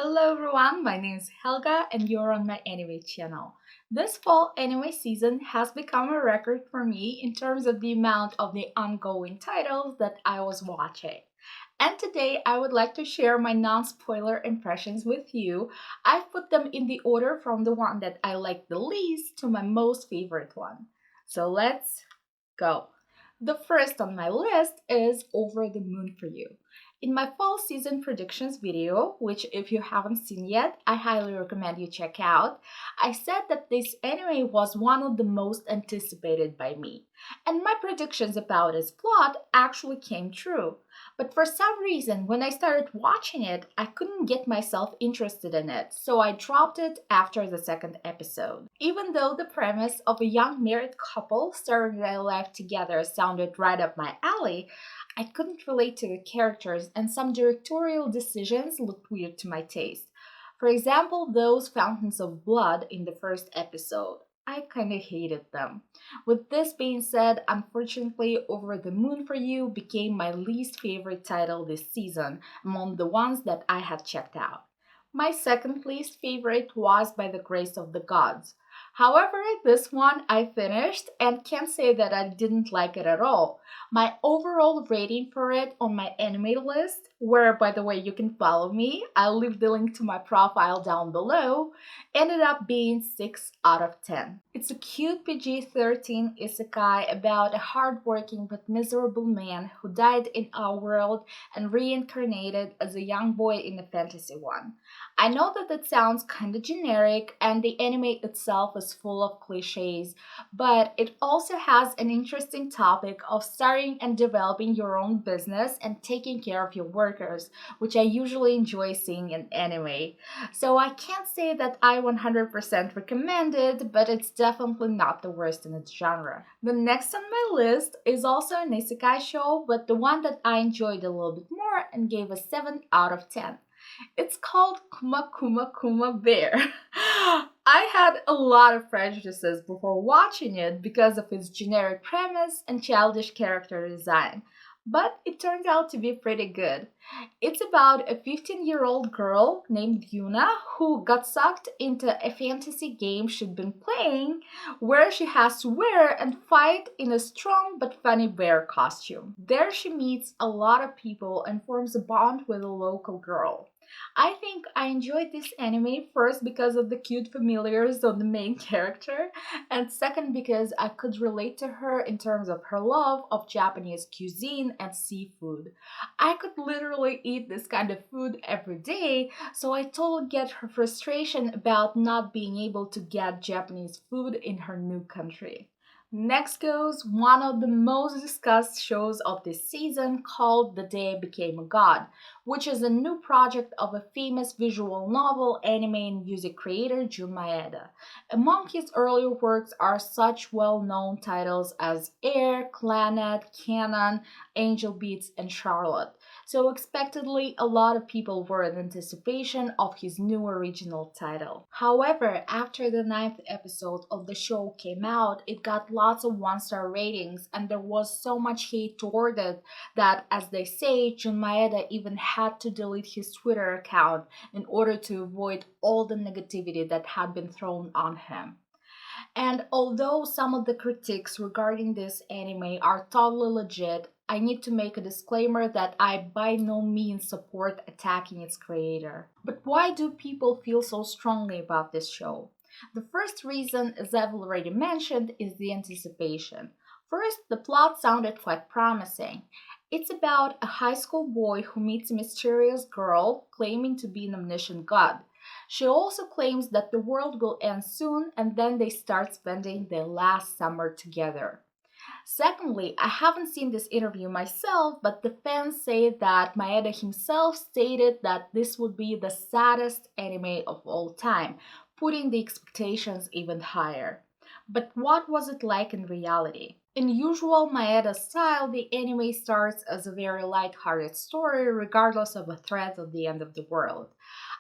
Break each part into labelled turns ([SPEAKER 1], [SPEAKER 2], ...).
[SPEAKER 1] Hello everyone, my name is Helga and you're on my anime channel. This fall anime season has become a record for me in terms of the amount of the ongoing titles that I was watching. And today I would like to share my non-spoiler impressions with you. I've put them in the order from the one that I like the least to my most favorite one. So let's go. The first on my list is Over the Moon for You. In my fall season predictions video, which if you haven't seen yet, I highly recommend you check out, I said that this anime was one of the most anticipated by me. And my predictions about its plot actually came true. But for some reason, when I started watching it, I couldn't get myself interested in it, so I dropped it after the second episode. Even though the premise of a young married couple starting their life together sounded right up my alley, I couldn't relate to the characters, and some directorial decisions looked weird to my taste. For example, those fountains of blood in the first episode. I kinda hated them. With this being said, unfortunately, Over the Moon for You became my least favorite title this season among the ones that I had checked out. My second least favorite was By the Grace of the Gods. However, this one I finished and can't say that I didn't like it at all. My overall rating for it on my anime list, where by the way you can follow me, I'll leave the link to my profile down below, ended up being 6 out of 10. It's a cute PG-13 isekai about a hardworking but miserable man who died in our world and reincarnated as a young boy in a fantasy one. I know that that sounds kinda generic and the anime itself is full of cliches, but it also has an interesting topic of starting and developing your own business and taking care of your workers, which I usually enjoy seeing in anime. So I can't say that I 100% recommend it, but it's definitely not the worst in its genre. The next on my list is also an isekai show, but the one that I enjoyed a little bit more and gave a 7 out of 10. It's called Kuma Kuma Kuma Bear. I had a lot of prejudices before watching it because of its generic premise and childish character design, but it turned out to be pretty good. It's about a 15-year-old girl named Yuna who got sucked into a fantasy game she'd been playing where she has to wear and fight in a strong but funny bear costume. There she meets a lot of people and forms a bond with a local girl. I think I enjoyed this anime first because of the cute familiars of the main character, and second because I could relate to her in terms of her love of Japanese cuisine and seafood. I could literally eat this kind of food every day, so I totally get her frustration about not being able to get Japanese food in her new country. Next goes one of the most discussed shows of this season called The Day I Became a God, which is a new project of a famous visual novel, anime, and music creator Jun Maeda. Among his earlier works are such well-known titles as Air, Clannad, Canon, Angel Beats, and Charlotte. So expectedly, a lot of people were in anticipation of his new original title. However, after the ninth episode of the show came out, it got lots of one-star ratings and there was so much hate toward it that, as they say, Jun Maeda even had to delete his Twitter account in order to avoid all the negativity that had been thrown on him. And although some of the critiques regarding this anime are totally legit, I need to make a disclaimer that I by no means support attacking its creator. But why do people feel so strongly about this show? The first reason, as I've already mentioned, is the anticipation. First, the plot sounded quite promising. It's about a high school boy who meets a mysterious girl claiming to be an omniscient god. She also claims that the world will end soon and then they start spending their last summer together. Secondly, I haven't seen this interview myself, but the fans say that Maeda himself stated that this would be the saddest anime of all time, putting the expectations even higher. But what was it like in reality? In usual Maeda style, the anime starts as a very light-hearted story regardless of a threat at the end of the world.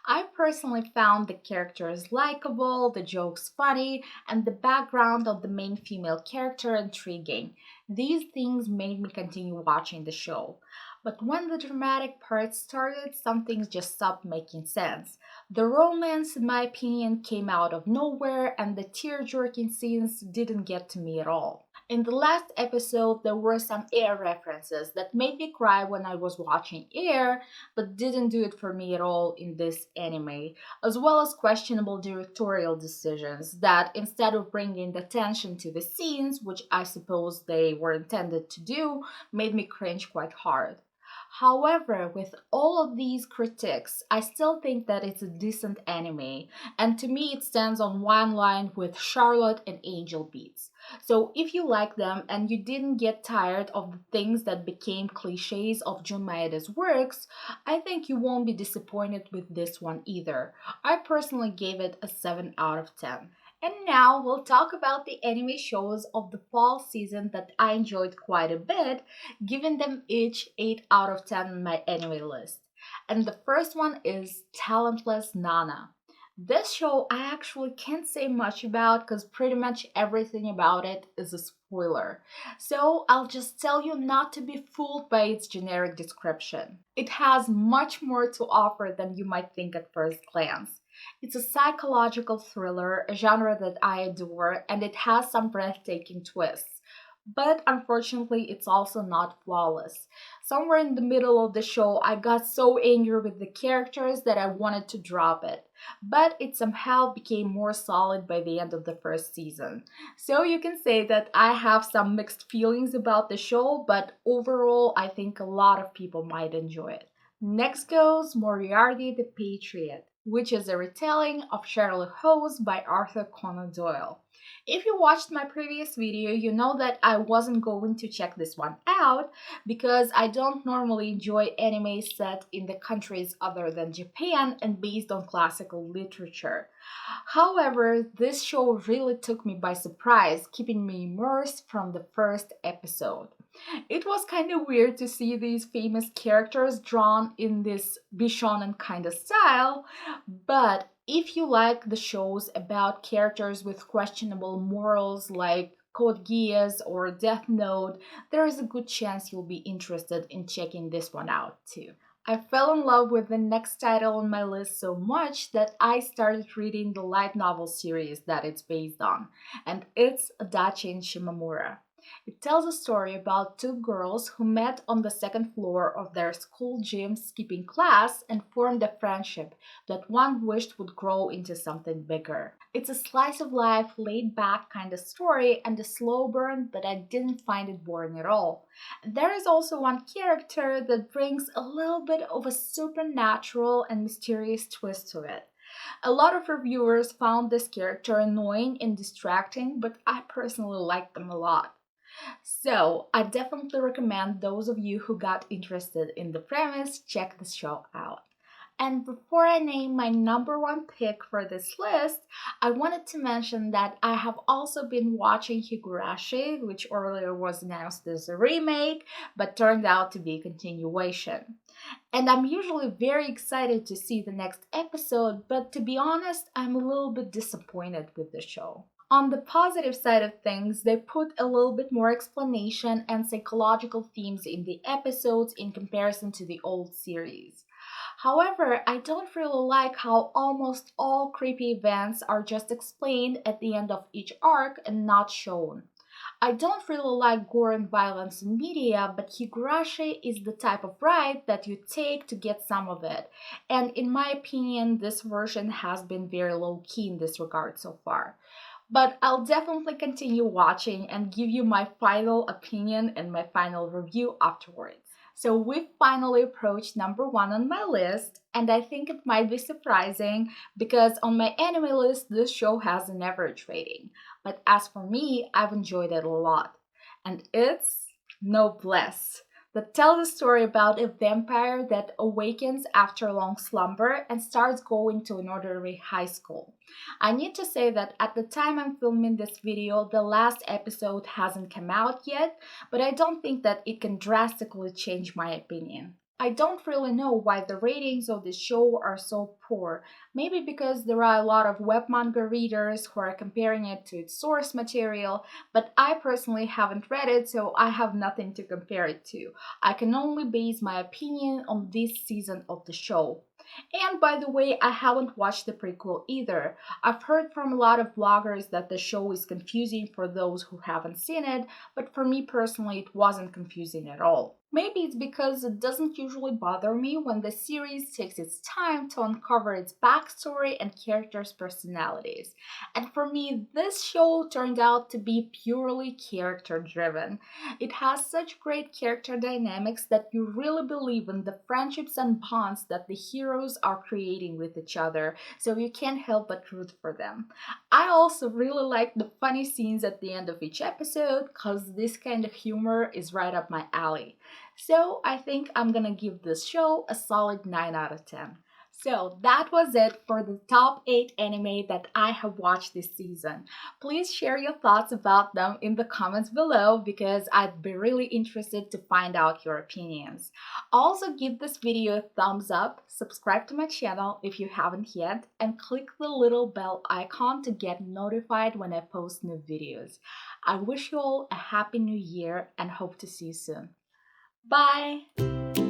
[SPEAKER 1] I personally found the characters likable, the jokes funny, and the background of the main female character intriguing. These things made me continue watching the show. But when the dramatic part started, some things just stopped making sense. The romance, in my opinion, came out of nowhere, and the tear-jerking scenes didn't get to me at all. In the last episode, there were some Air references that made me cry when I was watching Air, but didn't do it for me at all in this anime, as well as questionable directorial decisions that, instead of bringing the tension to the scenes, which I suppose they were intended to do, made me cringe quite hard. However, with all of these critiques, I still think that it's a decent anime, and to me it stands on one line with Charlotte and Angel Beats. So if you like them and you didn't get tired of the things that became cliches of Jun Maeda's works, I think you won't be disappointed with this one either. I personally gave it a 7 out of 10. And now we'll talk about the anime shows of the fall season that I enjoyed quite a bit, giving them each 8 out of 10 on my anime list. And the first one is Talentless Nana. This show I actually can't say much about because pretty much everything about it is a spoiler. So I'll just tell you not to be fooled by its generic description. It has much more to offer than you might think at first glance. It's a psychological thriller, a genre that I adore, and it has some breathtaking twists. But unfortunately, it's also not flawless. Somewhere in the middle of the show, I got so angry with the characters that I wanted to drop it. But it somehow became more solid by the end of the first season. So you can say that I have some mixed feelings about the show, but overall, I think a lot of people might enjoy it. Next goes Moriarty the Patriot, which is a retelling of Sherlock Holmes by Arthur Conan Doyle. If you watched my previous video, you know that I wasn't going to check this one out because I don't normally enjoy anime set in the countries other than Japan and based on classical literature. However, this show really took me by surprise, keeping me immersed from the first episode. It was kind of weird to see these famous characters drawn in this Bishonen kind of style, but if you like the shows about characters with questionable morals like Code Geass or Death Note, there is a good chance you'll be interested in checking this one out too. I fell in love with the next title on my list so much that I started reading the light novel series that it's based on, and it's Adachi Shimamura. It tells a story about two girls who met on the second floor of their school gym skipping class and formed a friendship that one wished would grow into something bigger. It's a slice of life, laid back kind of story and a slow burn, but I didn't find it boring at all. There is also one character that brings a little bit of a supernatural and mysterious twist to it. A lot of reviewers found this character annoying and distracting, but I personally liked them a lot. So, I definitely recommend those of you who got interested in the premise check the show out. And before I name my number one pick for this list, I wanted to mention that I have also been watching Higurashi, which earlier was announced as a remake, but turned out to be a continuation. And I'm usually very excited to see the next episode, but to be honest, I'm a little bit disappointed with the show. On the positive side of things, they put a little bit more explanation and psychological themes in the episodes in comparison to the old series. However, I don't really like how almost all creepy events are just explained at the end of each arc and not shown. I don't really like gore and violence in media, but Higurashi is the type of ride that you take to get some of it. And in my opinion, this version has been very low key in this regard so far. But I'll definitely continue watching and give you my final opinion and my final review afterwards. So we've finally approached number one on my list, and I think it might be surprising because on my anime list this show has an average rating. But as for me, I've enjoyed it a lot. And it's Noblesse that tells a story about a vampire that awakens after a long slumber and starts going to an ordinary high school. I need to say that at the time I'm filming this video, the last episode hasn't come out yet, but I don't think that it can drastically change my opinion. I don't really know why the ratings of the show are so poor. Maybe because there are a lot of webmanga readers who are comparing it to its source material, but I personally haven't read it, so I have nothing to compare it to. I can only base my opinion on this season of the show. And by the way, I haven't watched the prequel either. I've heard from a lot of bloggers that the show is confusing for those who haven't seen it, but for me personally, it wasn't confusing at all. Maybe it's because it doesn't usually bother me when the series takes its time to uncover its backstory and characters' personalities. And for me, this show turned out to be purely character driven. It has such great character dynamics that you really believe in the friendships and bonds that the heroes are creating with each other, so you can't help but root for them. I also really like the funny scenes at the end of each episode because this kind of humor is right up my alley. So I think I'm gonna give this show a solid 9 out of 10. So that was it for the top 8 anime that I have watched this season. Please share your thoughts about them in the comments below because I'd be really interested to find out your opinions. Also give this video a thumbs up, subscribe to my channel if you haven't yet, and click the little bell icon to get notified when I post new videos. I wish you all a happy new year and hope to see you soon. Bye!